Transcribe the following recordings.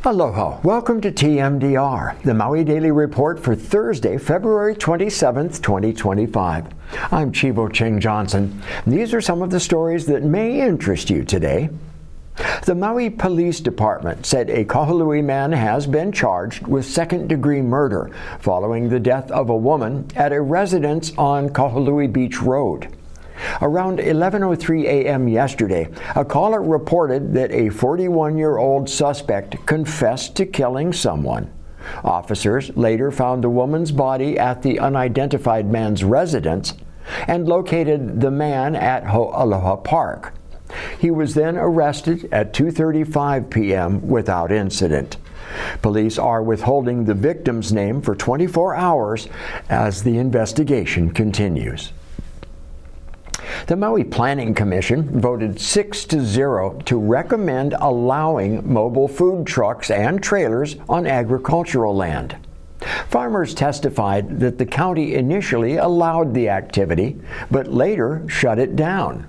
Aloha. Welcome to TMDR, the Maui Daily Report for Thursday, February 27th, 2025. I'm Chivo Ching Johnson. These are some of the stories that may interest you today. The Maui Police Department said a Kahului man has been charged with second-degree murder following the death of a woman at a residence on Kahului Beach Road. Around 11:03 a.m. yesterday, a caller reported that a 41-year-old suspect confessed to killing someone. Officers later found the woman's body at the unidentified man's residence and located the man at Ho'aloha Park. He was then arrested at 2:35 p.m. without incident. Police are withholding the victim's name for 24 hours as the investigation continues. The Maui Planning Commission voted 6-0 to recommend allowing mobile food trucks and trailers on agricultural land. Farmers testified that the county initially allowed the activity, but later shut it down.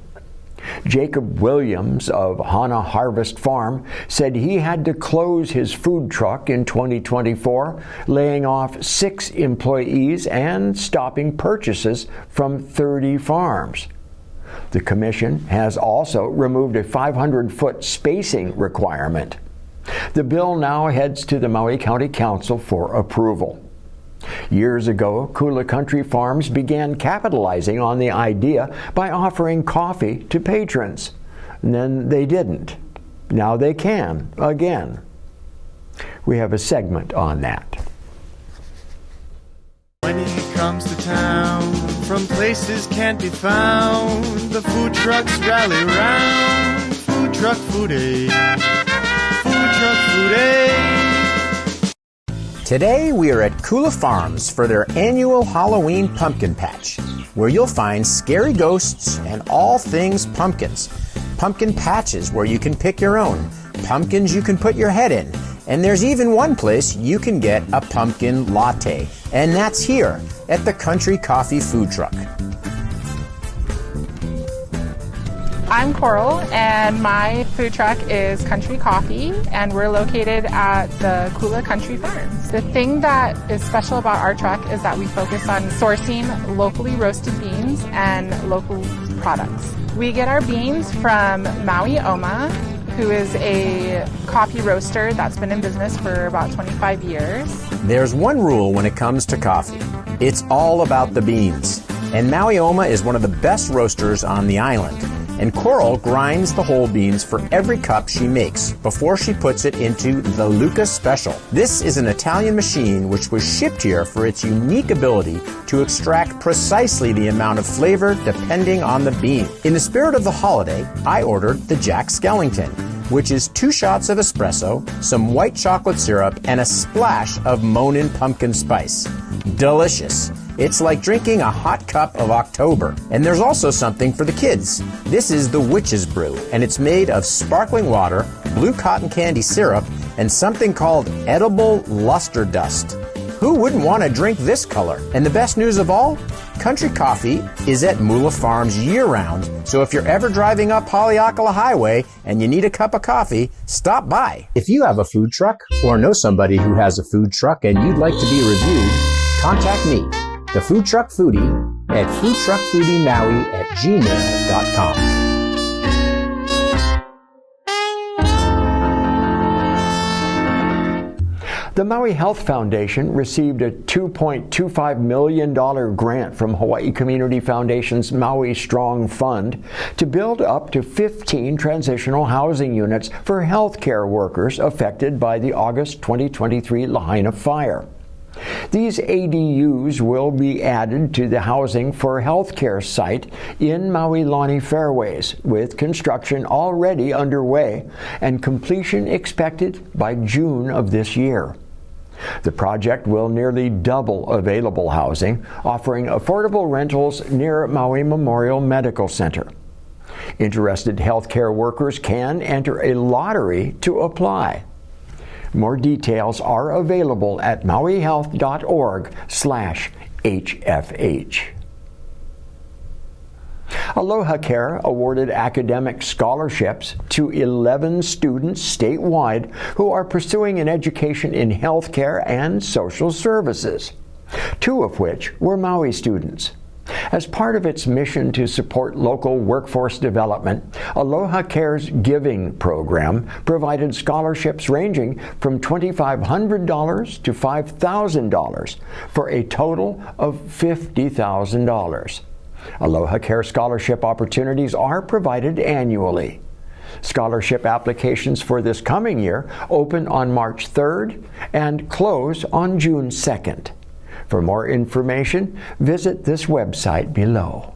Jacob Williams of Hana Harvest Farm said he had to close his food truck in 2024, laying off 6 employees and stopping purchases from 30 farms. The commission has also removed a 500-foot spacing requirement. The bill now heads to the Maui County Council for approval. Years ago, Kula Country Farms began capitalizing on the idea by offering coffee to patrons. And then they didn't. Now they can, again. We have a segment on that. When he comes to town, from places can't be found, the food trucks rally round. Food truck food aid. Food truck food aid. Today we are at Kula Farms for their annual Halloween pumpkin patch, where you'll find scary ghosts and all things pumpkins. Pumpkin patches where you can pick your own, pumpkins you can put your head in, and there's even one place you can get a pumpkin latte, and that's here at the Country Coffee Food Truck. I'm Coral, and my food truck is Country Coffee, and we're located at the Kula Country Farms. The thing that is special about our truck is that we focus on sourcing locally roasted beans and local products. We get our beans from Maui Oma, who is a coffee roaster that's been in business for about 25 years. There's one rule when it comes to coffee. It's all about the beans. And Maui Oma is one of the best roasters on the island. And Coral grinds the whole beans for every cup she makes before she puts it into the Lucas Special. This is an Italian machine which was shipped here for its unique ability to extract precisely the amount of flavor depending on the bean. In the spirit of the holiday, I ordered the Jack Skellington, which is 2 shots of espresso, some white chocolate syrup, and a splash of Monin pumpkin spice. Delicious. It's like drinking a hot cup of October. And there's also something for the kids. This is the Witch's Brew, and it's made of sparkling water, blue cotton candy syrup, and something called edible luster dust. Who wouldn't want to drink this color? And the best news of all? Country Coffee is at Mula Farms year-round, so if you're ever driving up Haleakala Highway and you need a cup of coffee, stop by. If you have a food truck or know somebody who has a food truck and you'd like to be reviewed, contact me, the Food Truck Foodie, at foodtruckfoodiemaui@gmail.com. The Maui Health Foundation received a $2.25 million grant from Hawaii Community Foundation's Maui Strong Fund to build up to 15 transitional housing units for healthcare workers affected by the August 2023 Lahaina fire. These ADUs will be added to the housing for healthcare site in Maui Lani Fairways, with construction already underway and completion expected by June of this year. The project will nearly double available housing, offering affordable rentals near Maui Memorial Medical Center. Interested healthcare workers can enter a lottery to apply. More details are available at mauihealth.org/HFH. Aloha Care awarded academic scholarships to 11 students statewide who are pursuing an education in healthcare and social services, 2 of which were Maui students. As part of its mission to support local workforce development, Aloha Care's Giving program provided scholarships ranging from $2,500 to $5,000 for a total of $50,000. Aloha Care scholarship opportunities are provided annually. Scholarship applications for this coming year open on March 3rd and close on June 2nd. For more information, visit this website below.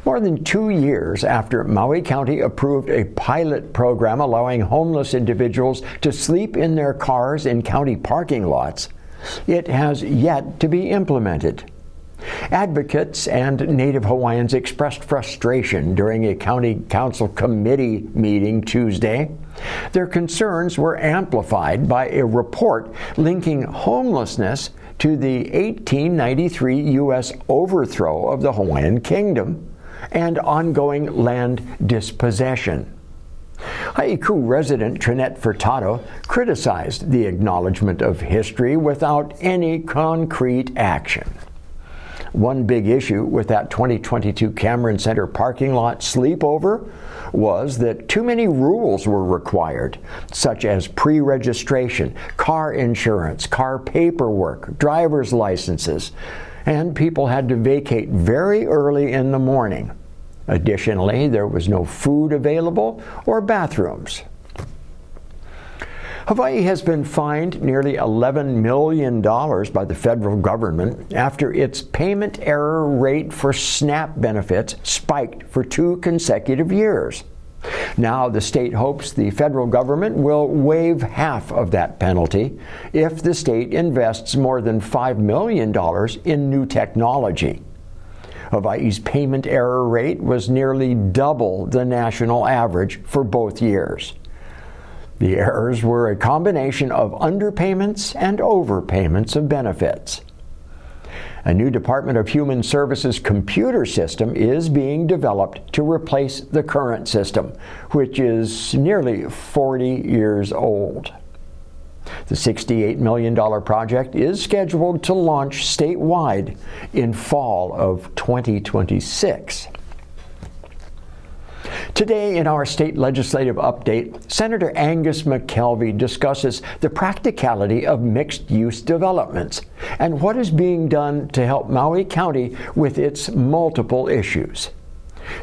More than 2 years after Maui County approved a pilot program allowing homeless individuals to sleep in their cars in county parking lots, it has yet to be implemented. Advocates and Native Hawaiians expressed frustration during a county council committee meeting Tuesday. Their concerns were amplified by a report linking homelessness to the 1893 U.S. overthrow of the Hawaiian Kingdom and ongoing land dispossession. Haiku resident Trinette Furtado criticized the acknowledgement of history without any concrete action. One big issue with that 2022 Cameron Center parking lot sleepover was that too many rules were required, such as pre-registration, car insurance, car paperwork, driver's licenses, and people had to vacate very early in the morning. Additionally, there was no food available or bathrooms. Hawaii has been fined nearly $11 million by the federal government after its payment error rate for SNAP benefits spiked for 2 consecutive years. Now the state hopes the federal government will waive half of that penalty if the state invests more than $5 million in new technology. Hawaii's payment error rate was nearly double the national average for both years. The errors were a combination of underpayments and overpayments of benefits. A new Department of Human Services computer system is being developed to replace the current system, which is nearly 40 years old. The $68 million project is scheduled to launch statewide in fall of 2026. Today in our state legislative update, Senator Angus McKelvey discusses the practicality of mixed-use developments and what is being done to help Maui County with its multiple issues.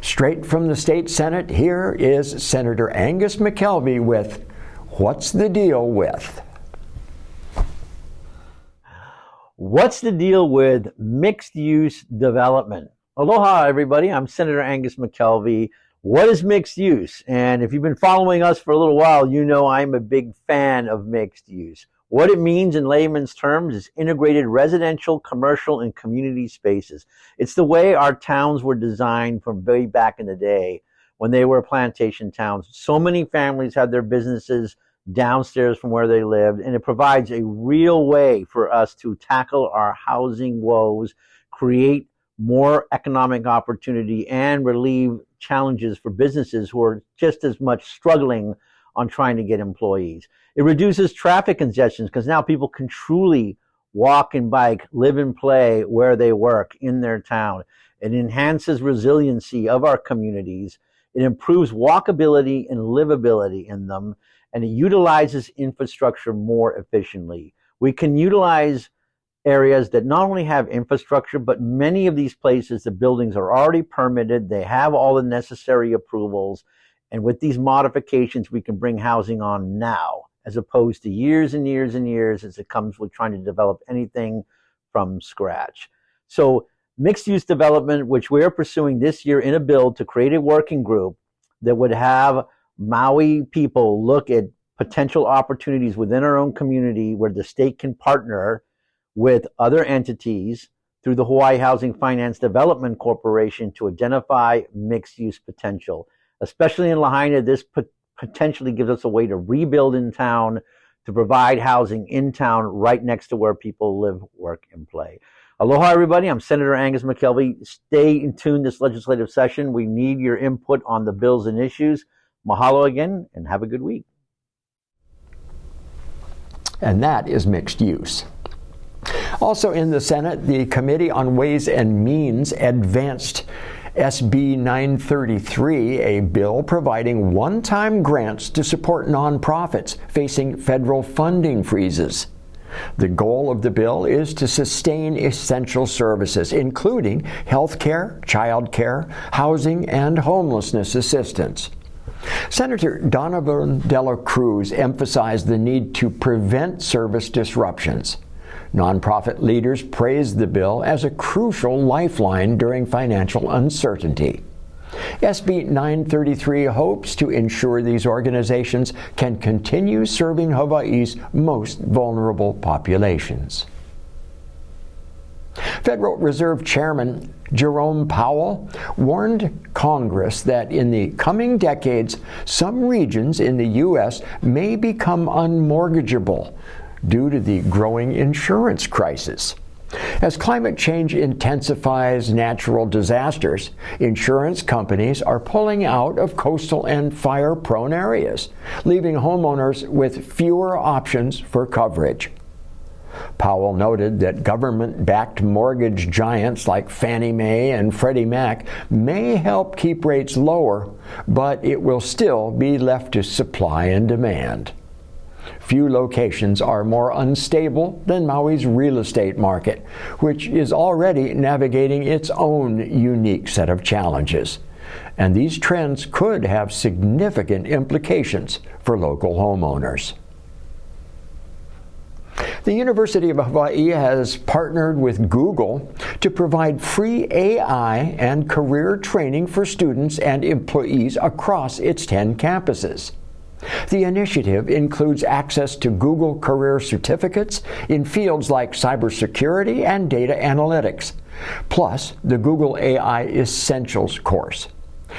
Straight from the state Senate, here is Senator Angus McKelvey with What's the Deal With? What's the deal with mixed-use development? Aloha, everybody. I'm Senator Angus McKelvey. What is mixed use? And if you've been following us for a little while, you know I'm a big fan of mixed use. What it means in layman's terms is integrated residential, commercial, and community spaces. It's the way our towns were designed from way back in the day when they were plantation towns. So many families had their businesses downstairs from where they lived, and it provides a real way for us to tackle our housing woes, create more economic opportunity, and relieve challenges for businesses who are just as much struggling on trying to get employees. It reduces traffic congestions because now people can truly walk and bike, live and play where they work in their town. It enhances resiliency of our communities. It improves walkability and livability in them, and it utilizes infrastructure more efficiently. We can utilize areas that not only have infrastructure, but many of these places, the buildings are already permitted, they have all the necessary approvals, and with these modifications, we can bring housing on now, as opposed to years and years and years as it comes with trying to develop anything from scratch. So mixed-use development, which we're pursuing this year in a bill to create a working group that would have Maui people look at potential opportunities within our own community where the state can partner with other entities through the Hawaii Housing Finance Development Corporation to identify mixed-use potential. Especially in Lahaina, this potentially gives us a way to rebuild in town, to provide housing in town right next to where people live, work, and play. Aloha, everybody. I'm Senator Angus McKelvey. Stay in tune this legislative session. We need your input on the bills and issues. Mahalo again, and have a good week. And that is mixed use. Also in the Senate, the Committee on Ways and Means advanced SB 933, a bill providing one-time grants to support nonprofits facing federal funding freezes. The goal of the bill is to sustain essential services, including health care, child care, housing, and homelessness assistance. Senator Donovan Dela Cruz emphasized the need to prevent service disruptions. Nonprofit leaders praised the bill as a crucial lifeline during financial uncertainty. SB 933 hopes to ensure these organizations can continue serving Hawaii's most vulnerable populations. Federal Reserve Chairman Jerome Powell warned Congress that in the coming decades, some regions in the U.S. may become unmortgageable due to the growing insurance crisis. As climate change intensifies natural disasters, insurance companies are pulling out of coastal and fire-prone areas, leaving homeowners with fewer options for coverage. Powell noted that government-backed mortgage giants like Fannie Mae and Freddie Mac may help keep rates lower, but it will still be left to supply and demand. Few locations are more unstable than Maui's real estate market, which is already navigating its own unique set of challenges. And these trends could have significant implications for local homeowners. The University of Hawaii has partnered with Google to provide free AI and career training for students and employees across its 10 campuses. The initiative includes access to Google career certificates in fields like cybersecurity and data analytics, plus the Google AI Essentials course.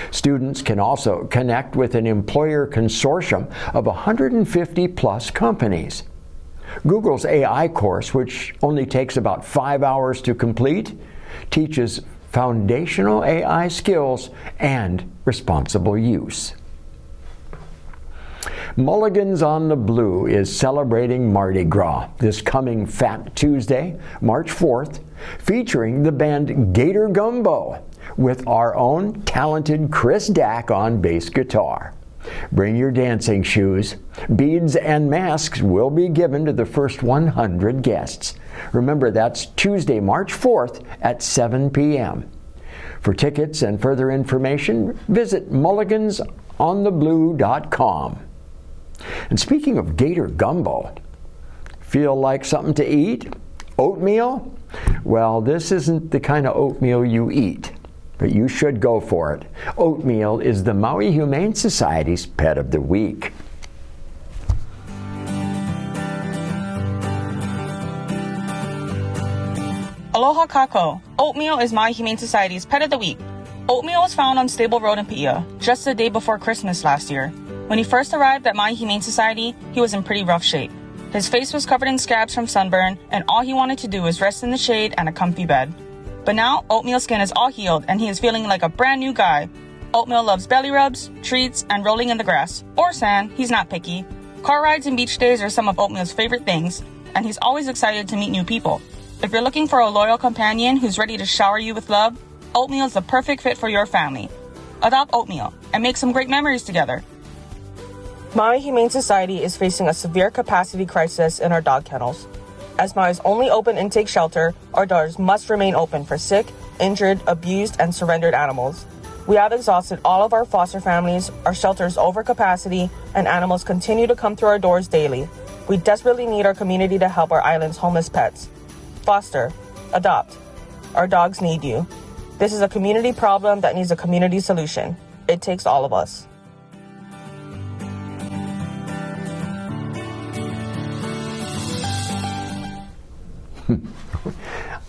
Students can also connect with an employer consortium of 150-plus companies. Google's AI course, which only takes about 5 hours to complete, teaches foundational AI skills and responsible use. Mulligan's on the Blue is celebrating Mardi Gras this coming Fat Tuesday, March 4th, featuring the band Gator Gumbo with our own talented Chris Dack on bass guitar. Bring your dancing shoes. Beads and masks will be given to the first 100 guests. Remember, that's Tuesday, March 4th at 7 p.m. For tickets and further information, visit mulligansontheblue.com. And speaking of Gator Gumbo, feel like something to eat? Oatmeal? Well, this isn't the kind of oatmeal you eat, but you should go for it. Oatmeal is the Maui Humane Society's Pet of the Week. Aloha kako. Oatmeal is Maui Humane Society's Pet of the Week. Oatmeal was found on Stable Road in Paia just the day before Christmas last year. When he first arrived at Maui Humane Society, he was in pretty rough shape. His face was covered in scabs from sunburn, and all he wanted to do was rest in the shade and a comfy bed. But now, Oatmeal's skin is all healed, and he is feeling like a brand new guy. Oatmeal loves belly rubs, treats, and rolling in the grass. Or sand, he's not picky. Car rides and beach days are some of Oatmeal's favorite things, and he's always excited to meet new people. If you're looking for a loyal companion who's ready to shower you with love, Oatmeal is the perfect fit for your family. Adopt Oatmeal and make some great memories together. Maui Humane Society is facing a severe capacity crisis in our dog kennels. As Maui's only open intake shelter, our doors must remain open for sick, injured, abused, and surrendered animals. We have exhausted all of our foster families, our shelter is over capacity, and animals continue to come through our doors daily. We desperately need our community to help our island's homeless pets. Foster, adopt. Our dogs need you. This is a community problem that needs a community solution. It takes all of us.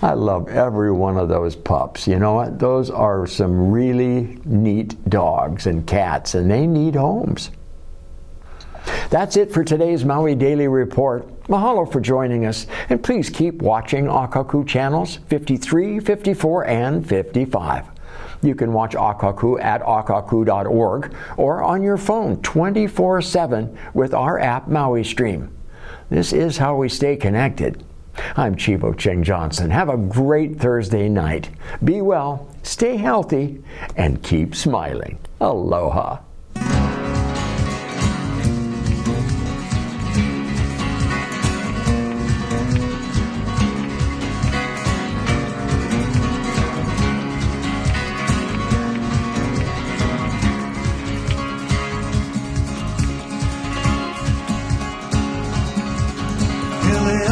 I love every one of those pups. You know what? Those are some really neat dogs and cats, and they need homes. That's it for today's Maui Daily Report. Mahalo for joining us, and please keep watching Akaku channels 53, 54, and 55. You can watch Akaku at akaku.org or on your phone 24/7 with our app Maui Stream. This is how we stay connected. I'm Chivo Ching Johnson. Have a great Thursday night. Be well, stay healthy, and keep smiling. Aloha. Really